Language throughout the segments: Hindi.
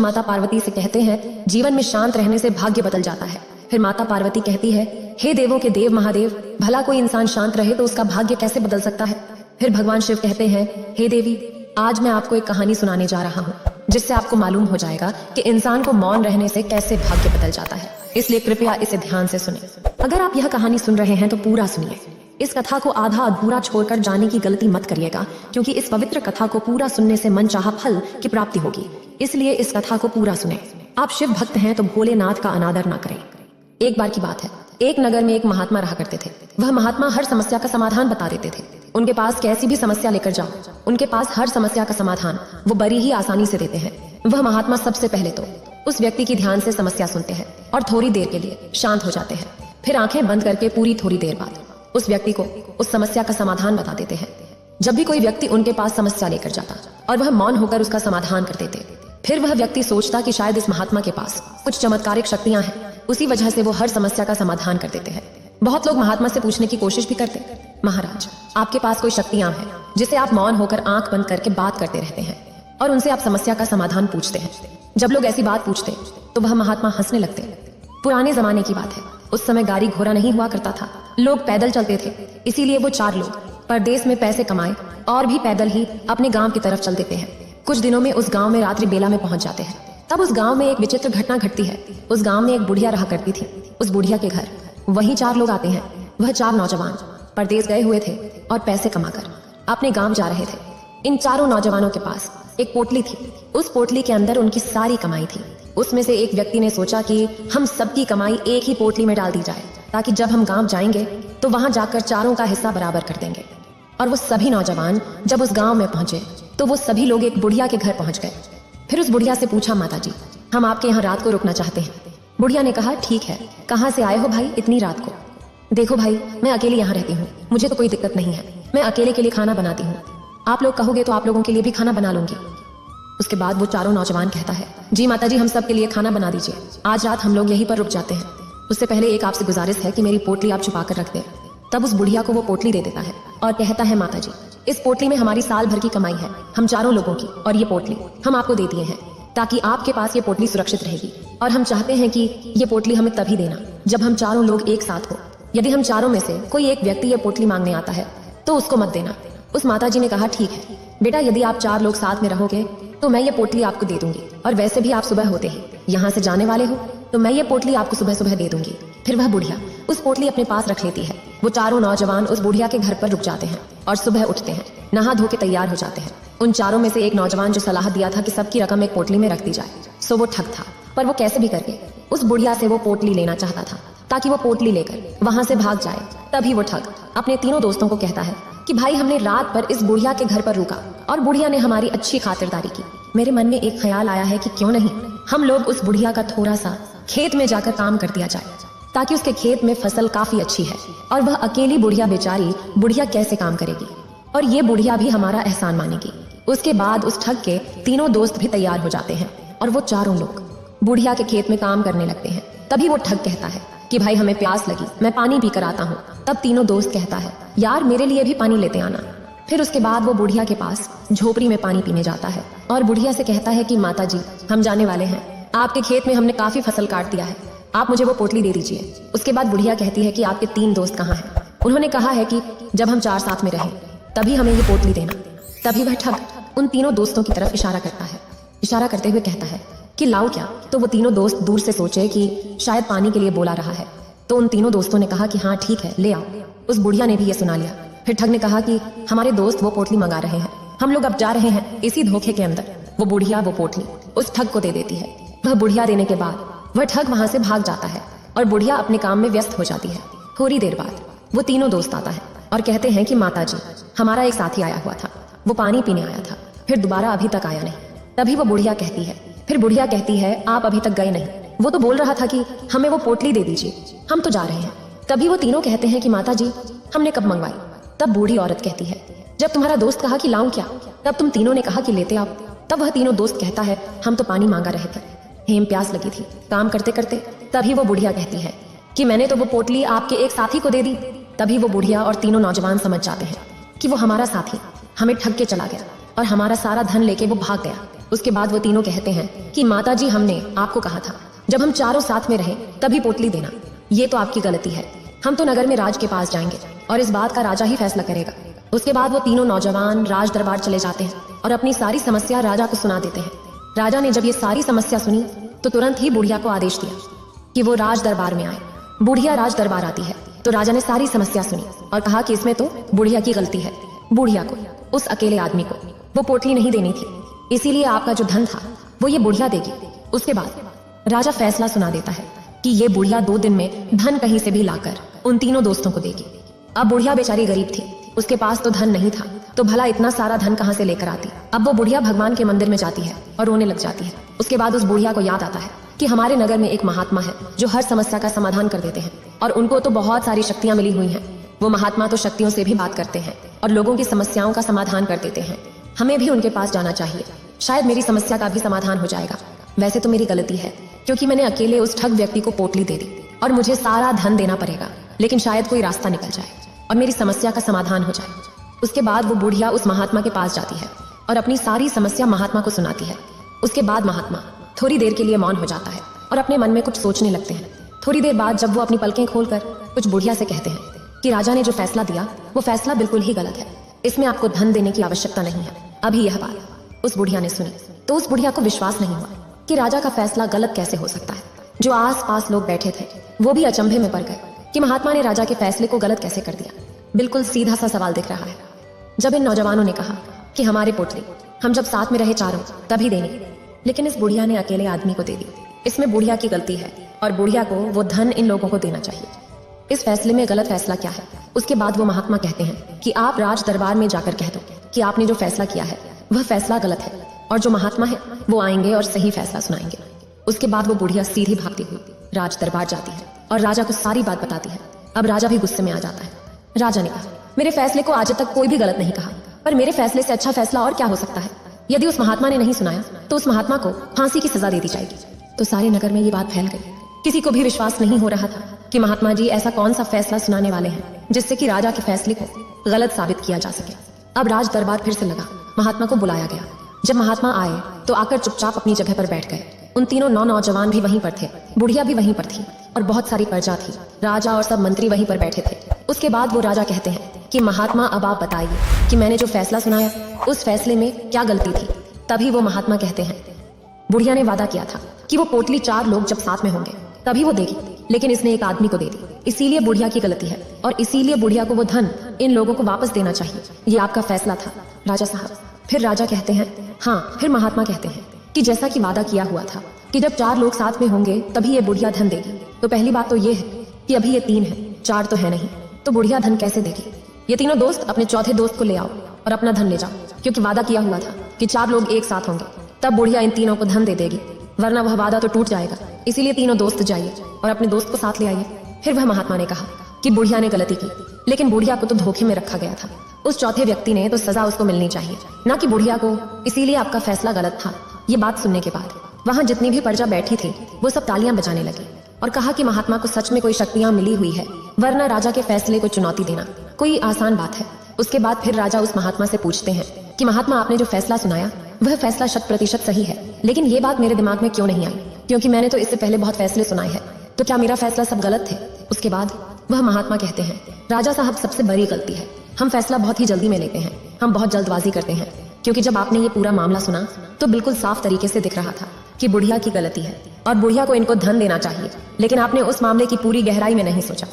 माता पार्वती से कहते हैं, जीवन में शांत रहने से भाग्य बदल जाता है। फिर माता पार्वती कहती है, हे देवों के देव महादेव, भला कोई इंसान शांत रहे तो उसका भाग्य कैसे बदल सकता है। फिर भगवान शिव कहते हैं, हे देवी, आज मैं आपको एक कहानी सुनाने जा रहा हूँ जिससे आपको मालूम हो जाएगा कि इंसान को मौन रहने से कैसे भाग्य बदल जाता है, इसलिए कृपया इसे ध्यान से सुने। अगर आप यह कहानी सुन रहे हैं तो पूरा सुनिए। इस कथा को आधा अधूरा छोड़कर जाने की गलती मत करिएगा, क्योंकि इस पवित्र कथा को पूरा सुनने से मनचाहा फल की प्राप्ति होगी, इसलिए इस कथा को पूरा सुने। आप शिव भक्त हैं तो भोलेनाथ का अनादर ना करें। एक बार की बात है, एक नगर में एक महात्मा रहा करते थे। वह महात्मा हर समस्या का समाधान बता देते थे। उनके पास कैसी भी समस्या लेकर जाओ, उनके पास हर समस्या का समाधान वो बड़ी ही आसानी से देते हैं। वह महात्मा सबसे पहले तो उस व्यक्ति की ध्यान से समस्या सुनते हैं और थोड़ी देर के लिए शांत हो जाते हैं। फिर आंखें बंद करके पूरी थोड़ी देर बाद उस व्यक्ति को उस समस्या का समाधान बता देते हैं। जब भी कोई व्यक्ति उनके पास समस्या लेकर जाता और वह मौन होकर उसका समाधान कर देते, फिर वह व्यक्ति सोचता कि शायद इस महात्मा के पास कुछ चमत्कारिक शक्तियां हैं, उसी वजह से वो हर समस्या का समाधान कर देते हैं। बहुत लोग महात्मा से पूछने की कोशिश भी करते, महाराज, आपके पास कोई शक्तियां हैं जिसे आप मौन होकर आंख बंद करके बात करते रहते हैं और उनसे आप समस्या का समाधान पूछते हैं। जब लोग ऐसी बात पूछते तो वह महात्मा हंसने लगते। पुराने जमाने की बात है, उस समय गाड़ी घोड़ा नहीं हुआ करता था, लोग पैदल चलते थे, इसीलिए वो चार लोग परदेश में पैसे कमाए और भी पैदल ही अपने गांव की तरफ चल देते हैं। कुछ दिनों में उस गांव में रात्रि बेला में पहुंच जाते हैं। तब उस गांव में एक विचित्र घटना घटती है। उस गांव में एक बुढ़िया रहा करती थी। उस बुढ़िया के घर वही चार लोग आते हैं। वह चार नौजवान परदेश गए हुए थे और पैसे कमाकर अपने गांव जा रहे थे। इन चारों नौजवानों के पास एक पोटली थी। उस पोटली के अंदर उनकी सारी कमाई थी। उसमें से एक व्यक्ति ने सोचा कि हम सबकी कमाई एक ही पोटली में डाल दी जाए, ताकि जब हम गांव जाएंगे तो वहां जाकर चारों का हिस्सा बराबर कर देंगे। और वो सभी नौजवान जब उस गांव में पहुंचे तो वो सभी लोग एक बुढ़िया के घर पहुंच गए। फिर उस बुढ़िया से पूछा, माता जी, हम आपके यहाँ रात को रुकना चाहते हैं। बुढ़िया ने कहा, ठीक है, कहाँ से आए हो भाई इतनी रात को? देखो भाई, मैं अकेले यहाँ रहती हूँ, मुझे तो कोई दिक्कत नहीं है, मैं अकेले के लिए खाना बनाती हूँ, आप लोग कहोगे तो आप लोगों के लिए भी खाना बना लूंगी। उसके बाद वो चारों नौजवान कहता है, जी माता जी, हम सब के लिए खाना बना दीजिए, आज रात हम लोग यहीं पर रुक जाते हैं। उससे पहले एक आपसे गुजारिश है कि मेरी पोटली आप छुपा कर रख दें। तब उस बुढ़िया को वो पोटली दे देता है और कहता है, माता जी, इस पोटली में हमारी साल भर की कमाई है, हम चारों लोगों की, और ये पोटली हम आपको दे दिए हैं ताकि आपके पास ये पोटली सुरक्षित रहेगी। और हम चाहते हैं कि ये पोटली हमें तभी देना जब हम चारों लोग एक साथ हो। यदि हम चारों में से कोई एक व्यक्ति ये पोटली मांगने आता है तो उसको मत देना। उस माता जी ने कहा, ठीक है बेटा, यदि आप चार लोग साथ में रहोगे तो मैं ये पोटली आपको दे दूंगी, और वैसे भी आप सुबह होते ही यहाँ से जाने वाले हो तो मैं ये पोटली आपको सुबह सुबह दे दूंगी। फिर वह बुढ़िया उस पोटली अपने पास रख लेती है। वो चारों नौजवान उस बुढ़िया के घर पर रुक जाते हैं और सुबह उठते हैं, नहा धो के तैयार हो जाते हैं। उन चारों में से एक नौजवान जो सलाह दिया था कि सबकी रकम एक पोटली में रख दी जाए, सो वो ठग था, पर वो कैसे भी करके उस बुढ़िया से वो पोटली लेना चाहता था ताकि वो पोटली लेकर वहां से भाग जाए। तभी वो ठग अपने तीनों दोस्तों को कहता है कि भाई, हमने रात भर इस बुढ़िया के घर पर रुका और बुढ़िया ने हमारी अच्छी खातिरदारी की। मेरे मन में एक ख्याल आया है कि क्यों नहीं हम लोग उस बुढ़िया का थोड़ा सा खेत में जाकर काम कर दिया जाए, ताकि उसके खेत में फसल काफी अच्छी है और वह अकेली बुढ़िया बेचारी बुढ़िया कैसे काम करेगी, और ये बुढ़िया भी हमारा एहसान मानेगी। उसके बाद उस ठग के तीनों दोस्त भी तैयार हो जाते हैं और वो चारों लोग बुढ़िया के खेत में काम करने लगते हैं। तभी वो ठग कहता है कि भाई, हमें प्यास लगी, मैं पानी पी कर आता हूँ। तब तीनों दोस्त कहता है, यार मेरे लिए भी पानी लेते आना। फिर उसके बाद वो बुढ़िया के पास झोपड़ी में पानी पीने जाता है और बुढ़िया से कहता है कि माता जी, हम जाने वाले हैं, आपके खेत में हमने काफी फसल काट दिया है, आप मुझे वो पोटली दे दीजिए। उसके बाद बुढ़िया कहती है कि आपके तीन दोस्त कहाँ हैं? उन्होंने कहा है कि जब हम चार साथ में रहें तभी हमें ये पोटली देना। तभी वह ठग उन तीनों दोस्तों की तरफ इशारा करता है, इशारा करते हुए कहता है कि लाओ क्या। तो वो तीनों दोस्त दूर से सोचे कि शायद पानी के लिए बोला रहा है, तो उन तीनों दोस्तों ने कहा कि हाँ ठीक है, ले आओ। उस बुढ़िया ने भी ये सुना लिया। फिर ठग ने कहा कि हमारे दोस्त वो पोटली मंगा रहे हैं, हम लोग अब जा रहे हैं। इसी धोखे के अंदर वो बुढ़िया वो पोटली उस ठग को दे देती है। वह बुढ़िया देने के बाद वह ठग वहां से भाग जाता है और बुढ़िया अपने काम में व्यस्त हो जाती है। थोड़ी देर बाद वो तीनों दोस्त आता है और कहते हैं कि माता जी, हमारा एक साथी आया हुआ था, वो पानी पीने आया था, फिर दोबारा अभी तक आया नहीं। तभी वो बुढ़िया कहती है, फिर बुढ़िया कहती है, आप अभी तक गए नहीं, वो तो बोल रहा था कि हमें वो पोटली दे दीजिए, हम तो जा रहे हैं। तभी वो तीनों कहते हैं कि माता जी, हमने कब मंगवाई? तब बूढ़ी औरत कहती है, जब तुम्हारा दोस्त कहा कि लाऊं क्या, तब तुम तीनों ने कहा कि लेते आओ। तब वह तीनों दोस्त कहता है, हम तो पानी मांगा रहे थे, हेम प्यास लगी थी काम करते करते। तभी वो बुढ़िया कहती है कि मैंने तो वो पोटली आपके एक साथी को दे दी। तभी वो बुढ़िया और तीनों नौजवान समझ जाते हैं कि वो हमारा साथी हमें ठग के चला गया और हमारा सारा धन लेके वो भाग गया। उसके बाद वो तीनों कहते हैं कि माता जी, हमने आपको कहा था जब हम चारों साथ में रहे तभी पोटली देना। ये तो आपकी गलती है। हम तो नगर में राज के पास जाएंगे और इस बात का राजा ही फैसला करेगा। उसके बाद वो तीनों नौजवान राज दरबार चले जाते हैं और अपनी सारी समस्या राजा को सुना देते हैं। राजा ने जब ये सारी समस्या सुनी तो तुरंत ही बुढ़िया को आदेश दिया कि वो राज दरबार में आए। बुढ़िया राज दरबार आती है तो राजा ने सारी समस्या सुनी और कहा कि इसमें तो बुढ़िया की गलती है। बुढ़िया को, उस अकेले आदमी को वो पोटली नहीं देनी थी, इसीलिए आपका जो धन था वो ये बुढ़िया देगी। उसके बाद राजा फैसला सुना देता है कि ये बुढ़िया 2 दिन में धन कहीं से भी लाकर उन तीनों दोस्तों को देगी। अब बुढ़िया बेचारी गरीब थी, उसके पास तो धन नहीं था, तो भला इतना सारा धन कहाँ से लेकर आती। अब वो बुढ़िया भगवान के मंदिर में जाती है और रोने लग जाती है। उसके बाद उस बुढ़िया को याद आता है कि हमारे नगर में एक महात्मा है जो हर समस्या का समाधान कर देते हैं और उनको तो बहुत सारी शक्तियां मिली हुई हैं। वो महात्मा तो शक्तियों से भी बात करते हैं और लोगों की समस्याओं का समाधान कर देते हैं। हमें भी उनके पास जाना चाहिए, शायद मेरी समस्या का भी समाधान हो जाएगा। वैसे तो मेरी गलती है क्योंकि मैंने अकेले उस ठग व्यक्ति को पोटली दे दी और मुझे सारा धन देना पड़ेगा, लेकिन शायद कोई रास्ता निकल जाए और मेरी समस्या का समाधान हो जाए। उसके बाद वो बुढ़िया उस महात्मा के पास जाती है और अपनी सारी समस्या महात्मा को सुनाती है। उसके बाद महात्मा थोड़ी देर के लिए मौन हो जाता है और अपने मन में कुछ सोचने लगते हैं। थोड़ी देर बाद जब वो अपनी पलकें खोलकर कुछ बुढ़िया से कहते हैं कि राजा ने जो फैसला दिया वो फैसला बिल्कुल ही गलत है, इसमें आपको धन देने की आवश्यकता नहीं है। अभी यह बात उस बुढ़िया ने सुनी तो उस बुढ़िया को विश्वास नहीं हुआ कि राजा का फैसला गलत कैसे हो सकता है। जो आस पास लोग बैठे थे वो भी अचंभे में पड़ गए कि महात्मा ने राजा के फैसले को गलत कैसे कर दिया। बिल्कुल सीधा सा सवाल दिख रहा है। जब इन नौजवानों ने कहा कि हमारे पोटली हम जब साथ में रहे चारों तभी देंगे, लेकिन इस बुढ़िया ने अकेले आदमी को दे दी, इसमें बुढ़िया की गलती है और बुढ़िया को वो धन इन लोगों को देना चाहिए। इस फैसले में गलत फैसला क्या है। उसके बाद वो महात्मा कहते हैं कि आप राज दरबार में जाकर कह दो कि आपने जो फैसला किया है वह फैसला गलत है और जो महात्मा है वो आएंगे और सही फैसला सुनाएंगे। उसके बाद वो बुढ़िया सीधी भागती हुई राज दरबार जाती है और राजा को सारी बात बताती है। अब राजा भी गुस्से में आ जाता है। राजा ने कहा, मेरे फैसले को आज तक कोई भी गलत नहीं कहा, पर मेरे फैसले से अच्छा फैसला और क्या हो सकता है। यदि उस महात्मा ने नहीं सुनाया तो उस महात्मा को फांसी की सजा दे दी जाएगी। तो सारे नगर में ये बात फैल गई। किसी को भी विश्वास नहीं हो रहा था कि महात्मा जी ऐसा कौन सा फैसला सुनाने वाले हैं जिससे कि राजा के फैसले को गलत साबित किया जा सके। अब राज दरबार फिर से लगा। महात्मा को बुलाया गया। जब महात्मा आए तो आकर चुपचाप अपनी जगह पर बैठ गए। उन तीनों नौजवान भी वहीं पर थे, बुढ़िया भी वहीं पर थी और बहुत सारी प्रजा थी। राजा और सब मंत्री वहीं पर बैठे थे। उसके बाद वो राजा कहते हैं कि महात्मा अब आप बताइए कि मैंने जो फैसला सुनाया उस फैसले में क्या गलती थी। तभी वो महात्मा कहते हैं, बुढ़िया ने वादा किया था कि वो पोटली 4 लोग जब साथ में होंगे तभी वो देगी, लेकिन इसने एक आदमी को दे दी, इसीलिए बुढ़िया की गलती है और इसीलिए बुढ़िया को वो धन इन लोगों को वापस देना चाहिए। ये आपका फैसला था राजा साहब। फिर राजा कहते हैं, हाँ। फिर महात्मा कहते हैं कि जैसा कि वादा किया हुआ था कि जब 4 लोग साथ में होंगे तभी ये बुढ़िया धन देगी, तो पहली बात तो ये है कि अभी ये 3 है, 4 तो है नहीं, तो बुढ़िया धन कैसे देगी। ये तीनों दोस्त अपने चौथे दोस्त को ले आओ और अपना धन ले जाओ, क्योंकि वादा किया हुआ था कि 4 लोग एक साथ होंगे तब बुढ़िया इन तीनों को धन दे देगी, वरना वह वादा तो टूट जाएगा। इसीलिए तीनों दोस्त जाइए और अपने दोस्त को साथ ले आइए। फिर वह महात्मा ने कहा कि बुढ़िया ने गलती की, लेकिन बुढ़िया को तो धोखे में रखा गया था। उस चौथे व्यक्ति ने तो सजा उसको मिलनी चाहिए, ना कि बुढ़िया को, इसीलिए आपका फैसला गलत था। ये बात सुनने के बाद वहाँ जितनी भी प्रजा बैठी थी वो सब तालियां बजाने लगी और कहा कि महात्मा को सच में कोई शक्तियां मिली हुई है, वरना राजा के फैसले को चुनौती देना कोई आसान बात है। उसके बाद फिर राजा उस महात्मा से पूछते हैं कि महात्मा आपने जो फैसला सुनाया वह फैसला 100% सही है, लेकिन ये बात मेरे दिमाग में क्यों नहीं आई, क्योंकि मैंने तो इससे पहले बहुत फैसले सुनाए हैं, तो क्या मेरा फैसला सब गलत थे। उसके बाद वह महात्मा कहते हैं, राजा साहब सबसे बड़ी गलती है हम फैसला बहुत ही जल्दी में लेते हैं, हम बहुत जल्दबाजी करते हैं, क्योंकि जब आपने ये पूरा मामला सुना तो बिल्कुल साफ तरीके से दिख रहा था कि बुढ़िया की गलती है और बुढ़िया को इनको धन देना चाहिए, लेकिन आपने उस मामले की पूरी गहराई में नहीं सोचा।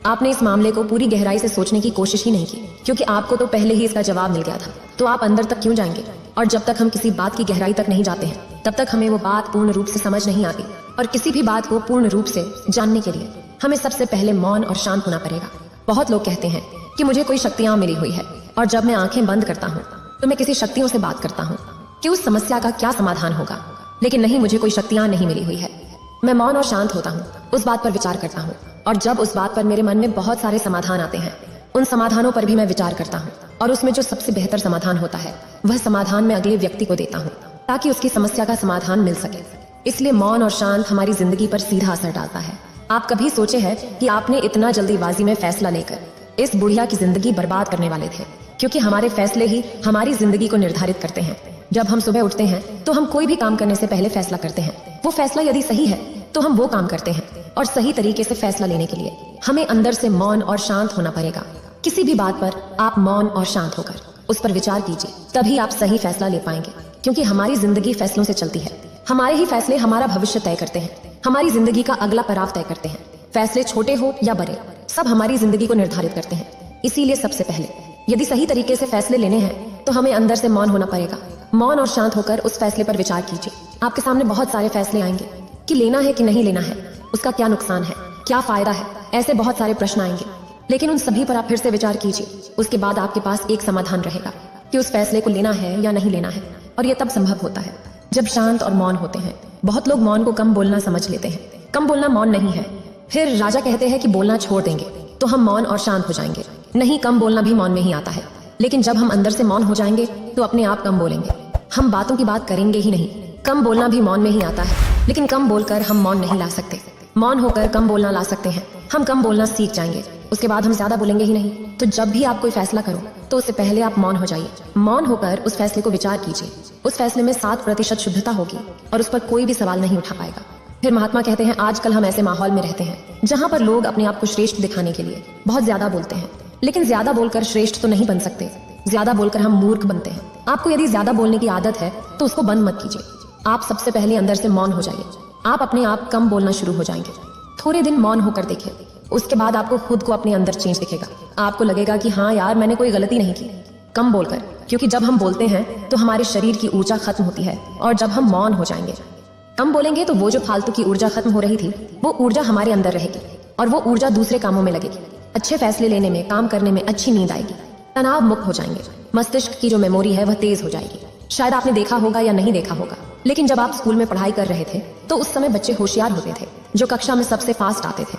आपने इस मामले को पूरी गहराई से सोचने की कोशिश ही नहीं की, क्योंकि आपको तो पहले ही इसका जवाब मिल गया था, तो आप अंदर तक क्यों जाएंगे। और जब तक हम किसी बात की गहराई तक नहीं जाते हैं तब तक हमें वो बात पूर्ण रूप से समझ नहीं आती, और किसी भी बात को पूर्ण रूप से जानने के लिए हमें सबसे पहले मौन और शांत होना पड़ेगा। बहुत लोग कहते हैं कि मुझे कोई शक्तियां मिली हुई है, और जब मैं आंखें बंद करता हूँ तो मैं किसी शक्तियों से बात करता हूँ कि उस समस्या का क्या समाधान होगा, लेकिन नहीं, मुझे कोई शक्तियां नहीं मिली हुई है। मैं मौन और शांत होता हूँ, उस बात पर विचार करता हूँ, और जब उस बात पर मेरे मन में बहुत सारे समाधान आते हैं उन समाधानों पर भी मैं विचार करता हूँ, और उसमें जो सबसे बेहतर समाधान होता है वह समाधान मैं अगले व्यक्ति को देता हूँ ताकि उसकी समस्या का समाधान मिल सके। इसलिए मौन और शांत हमारी जिंदगी पर सीधा असर डालता है। आप कभी सोचे हैं कि आपने इतना जल्दीबाजी में फैसला लेकर इस बुढ़िया की जिंदगी बर्बाद करने वाले थे, क्योंकि हमारे फैसले ही हमारी जिंदगी को निर्धारित करते हैं। जब हम सुबह उठते हैं तो हम कोई भी काम करने से पहले फैसला करते हैं। वो फैसला यदि सही है तो हम वो काम करते हैं, और सही तरीके से फैसला लेने के लिए हमें अंदर से मौन और शांत होना पड़ेगा। किसी भी बात पर आप मौन और शांत होकर उस पर विचार कीजिए, तभी आप सही फैसला ले पाएंगे। क्योंकि हमारी जिंदगी फैसलों से चलती है। हमारे ही फैसले हमारा भविष्य तय करते हैं, हमारी जिंदगी का अगला पड़ाव तय करते हैं। फैसले छोटे हो या बड़े, सब हमारी जिंदगी को निर्धारित करते हैं। इसीलिए सबसे पहले यदि सही तरीके से फैसले लेने हैं तो हमें अंदर से मौन होना पड़ेगा। मौन और शांत होकर उस फैसले पर विचार कीजिए। आपके सामने बहुत सारे फैसले आएंगे कि लेना है कि नहीं लेना है, उसका क्या नुकसान है, क्या फायदा है, ऐसे बहुत सारे प्रश्न आएंगे। लेकिन उन सभी पर आप फिर से विचार कीजिए। उसके बाद आपके पास एक समाधान रहेगा कि उस फैसले को लेना है या नहीं लेना है। और यह तब संभव होता है जब शांत और मौन होते हैं। बहुत लोग मौन को कम बोलना समझ लेते हैं। कम बोलना मौन नहीं है। फिर राजा कहते हैं कि बोलना छोड़ देंगे तो हम मौन और शांत हो जाएंगे। नहीं, कम बोलना भी मौन में ही आता है। लेकिन जब हम अंदर से मौन हो जाएंगे तो अपने आप कम बोलेंगे। हम बातों की बात करेंगे ही नहीं। कम बोलना भी मौन में ही आता है, लेकिन कम बोलकर हम मौन नहीं ला सकते। मौन होकर कम बोलना ला सकते हैं। हम कम बोलना सीख जाएंगे, उसके बाद हम ज्यादा बोलेंगे ही नहीं। तो जब भी आप कोई फैसला करो तो उससे पहले आप मौन हो जाइए। मौन होकर उस फैसले को विचार कीजिए। उस फैसले में 7% शुद्धता होगी और उस पर कोई भी सवाल नहीं उठा पाएगा। फिर महात्मा कहते हैं, आजकल हम ऐसे माहौल में रहते हैं जहाँ पर लोग अपने आप को श्रेष्ठ दिखाने के लिए बहुत ज्यादा बोलते हैं। लेकिन ज्यादा बोलकर श्रेष्ठ तो नहीं बन सकते। ज्यादा बोलकर हम मूर्ख बनते हैं। आपको यदि ज्यादा बोलने की आदत है तो उसको बंद मत कीजिए। आप सबसे पहले अंदर से मौन हो जाइए। आप अपने आप कम बोलना शुरू हो जाएंगे। थोड़े दिन मौन होकर देखिए, उसके बाद आपको खुद को अपने अंदर चेंज दिखेगा। आपको लगेगा कि हाँ यार, मैंने कोई गलती नहीं की कम बोलकर। क्योंकि जब हम बोलते हैं तो हमारे शरीर की ऊर्जा खत्म होती है, और जब हम मौन हो जाएंगे, कम बोलेंगे, तो वो जो फालतू की ऊर्जा खत्म हो रही थी वो ऊर्जा हमारे अंदर रहेगी, और वो ऊर्जा दूसरे कामों में लगेगी। अच्छे फैसले लेने में, काम करने में अच्छी नींद आएगी। तनाव मुक्त हो जाएंगे। मस्तिष्क की जो मेमोरी है वह तेज हो जाएगी। शायद आपने देखा होगा या नहीं देखा होगा, लेकिन जब आप स्कूल में पढ़ाई कर रहे थे तो उस समय बच्चे होशियार होते थे। जो कक्षा में सबसे फास्ट आते थे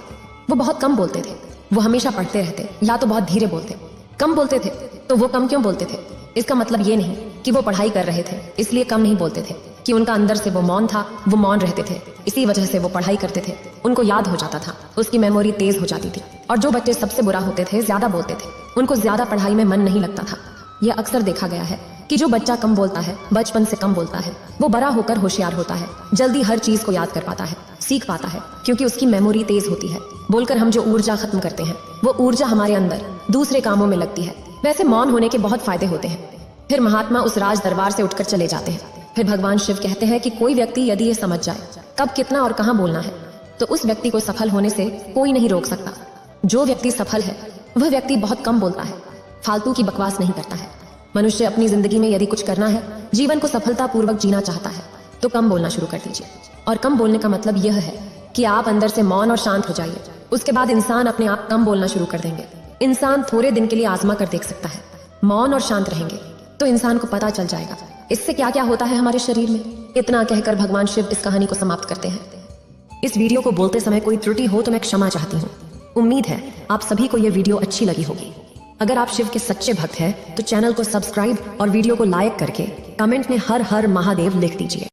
वो बहुत कम बोलते थे। वो हमेशा पढ़ते रहते या तो बहुत धीरे बोलते। कम बोलते थे तो वो कम क्यों बोलते थे? इसका मतलब ये नहीं कि वो पढ़ाई कर रहे थे इसलिए कम नहीं बोलते थे, कि उनका अंदर से वो मौन था, वो मौन रहते थे, इसी वजह से वो पढ़ाई करते थे। उनको याद हो जाता था, उसकी मेमोरी तेज हो जाती थी। और जो बच्चे सबसे बुरा होते थे, ज्यादा बोलते थे, उनको ज्यादा पढ़ाई में मन नहीं लगता था। यह अक्सर देखा गया है कि जो बच्चा कम बोलता है, बचपन से कम बोलता है, वो बड़ा होकर होशियार होता है, जल्दी हर चीज को याद कर पाता है, सीख पाता है, क्योंकि उसकी मेमोरी तेज होती है। बोलकर हम जो ऊर्जा खत्म करते हैं वो ऊर्जा हमारे अंदर दूसरे कामों में लगती है। वैसे मौन होने के बहुत फायदे होते हैं। फिर महात्मा उस राज दरबार से उठकर चले जाते हैं। फिर भगवान शिव कहते हैं कि कोई व्यक्ति यदि ये समझ जाए कब, कितना और कहाँ बोलना है, तो उस व्यक्ति को सफल होने से कोई नहीं रोक सकता। जो व्यक्ति सफल है वह व्यक्ति बहुत कम बोलता है, फालतू की बकवास नहीं करता है। मनुष्य अपनी जिंदगी में यदि कुछ करना है, जीवन को सफलता पूर्वक जीना चाहता है, तो कम बोलना शुरू कर दीजिए। और कम बोलने का मतलब यह है कि आप अंदर से मौन और शांत हो जाइए। उसके बाद इंसान अपने आप कम बोलना शुरू कर देंगे। इंसान थोड़े दिन के लिए आजमा कर देख सकता है। मौन और शांत रहेंगे तो इंसान को पता चल जाएगा इससे क्या क्या होता है हमारे शरीर में। इतना कहकर भगवान शिव इस कहानी को समाप्त करते हैं। इस वीडियो को बोलते समय कोई त्रुटि हो तो मैं क्षमा चाहती हूँ। उम्मीद है आप सभी को यह वीडियो अच्छी लगी होगी। अगर आप शिव के सच्चे भक्त हैं तो चैनल को सब्सक्राइब और वीडियो को लाइक करके कमेंट में हर हर महादेव लिख दीजिए।